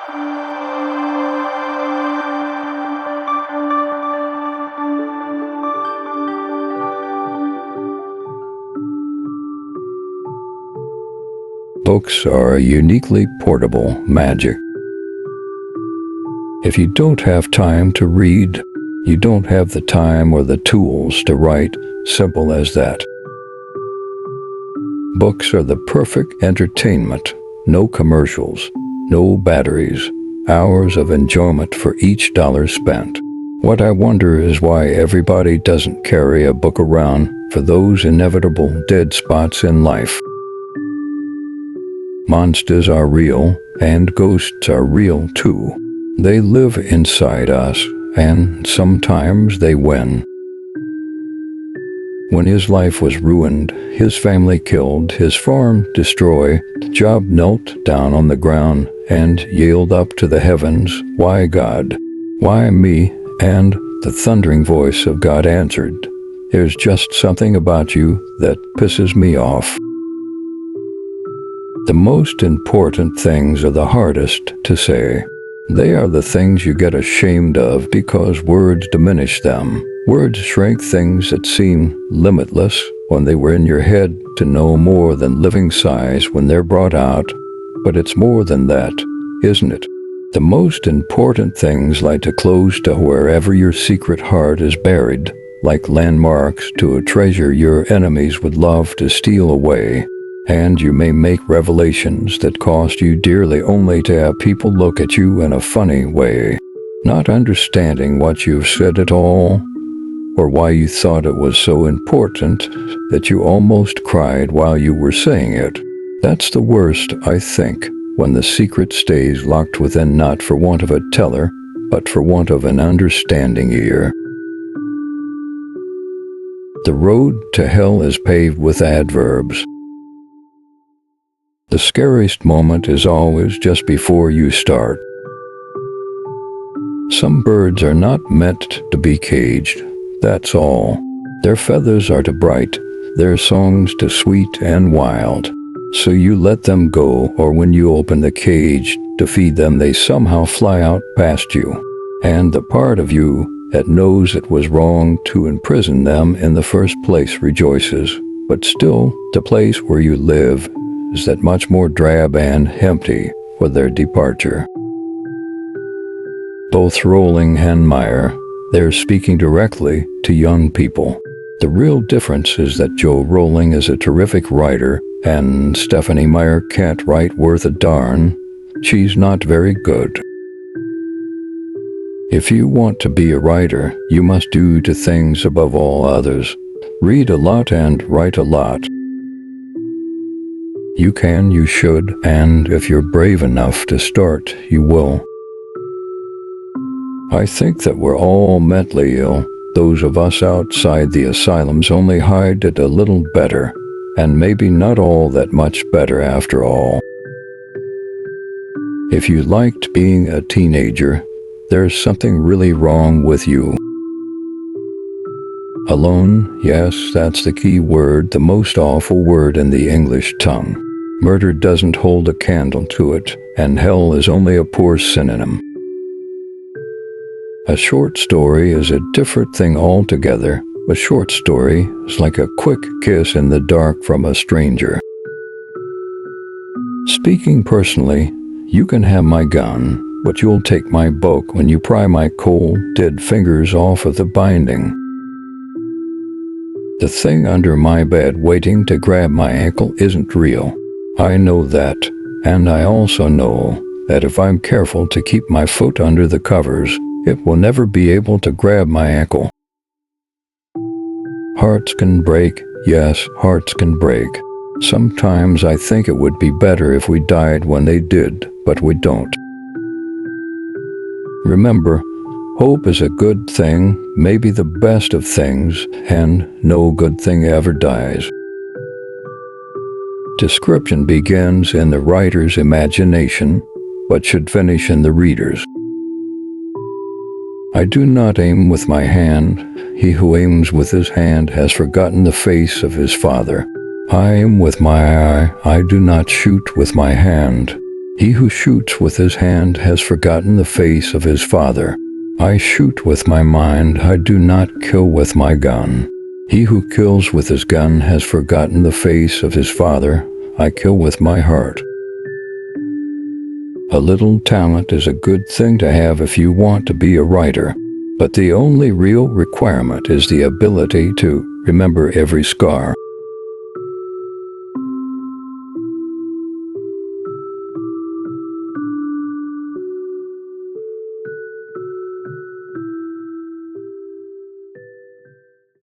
Books are a uniquely portable magic. If you don't have time to read, you don't have the time or the tools to write. Simple as that. Books are the perfect entertainment. No commercials, no batteries, hours of enjoyment for each dollar spent. What I wonder is why everybody doesn't carry a book around for those inevitable dead spots in life. Monsters are real, and ghosts are real too. They live inside us, and sometimes they win. When his life was ruined, his family killed, his farm destroyed, Job knelt down on the ground and yelled up to the heavens, "Why, God? Why me?" And the thundering voice of God answered, "There's just something about you that pisses me off." The most important things are the hardest to say. They are the things you get ashamed of because words diminish them. Words shrink things that seem limitless when they were in your head to no more than living size when they're brought out. But it's more than that, isn't it? The most important things lie close to wherever your secret heart is buried, like landmarks to a treasure your enemies would love to steal away. And you may make revelations that cost you dearly only to have people look at you in a funny way, not understanding what you've said at all, or why you thought it was so important that you almost cried while you were saying it. That's the worst, I think, when the secret stays locked within not for want of a teller, but for want of an understanding ear. The road to hell is paved with adverbs. The scariest moment is always just before you start. Some birds are not meant to be caged, that's all. Their feathers are too bright, their songs too sweet and wild. So you let them go, or when you open the cage to feed them, they somehow fly out past you. And the part of you that knows it was wrong to imprison them in the first place rejoices. But still, the place where you live is that much more drab and empty for their departure. Both Rowling and Meyer, they're speaking directly to young people. The real difference is that Joe Rowling is a terrific writer and Stephanie Meyer can't write worth a darn. She's not very good. If you want to be a writer, you must do two things above all others. Read a lot and write a lot. You can, you should, and if you're brave enough to start, you will. I think that we're all mentally ill. Those of us outside the asylums only hide it a little better, and maybe not all that much better after all. If you liked being a teenager, there's something really wrong with you. Alone, yes, that's the key word, the most awful word in the English tongue. Murder doesn't hold a candle to it, and hell is only a poor synonym. A short story is a different thing altogether. A short story is like a quick kiss in the dark from a stranger. Speaking personally, you can have my gun, but you'll take my book when you pry my cold, dead fingers off of the binding. The thing under my bed waiting to grab my ankle isn't real. I know that, and I also know that if I'm careful to keep my foot under the covers, it will never be able to grab my ankle. Hearts can break, yes, hearts can break. Sometimes I think it would be better if we died when they did, but we don't. Remember, hope is a good thing, maybe the best of things, and no good thing ever dies. Description begins in the writer's imagination, but should finish in the reader's. I do not aim with my hand. He who aims with his hand has forgotten the face of his father. I aim with my eye. I do not shoot with my hand. He who shoots with his hand has forgotten the face of his father. I shoot with my mind, I do not kill with my gun. He who kills with his gun has forgotten the face of his father. I kill with my heart. A little talent is a good thing to have if you want to be a writer, but the only real requirement is the ability to remember every scar.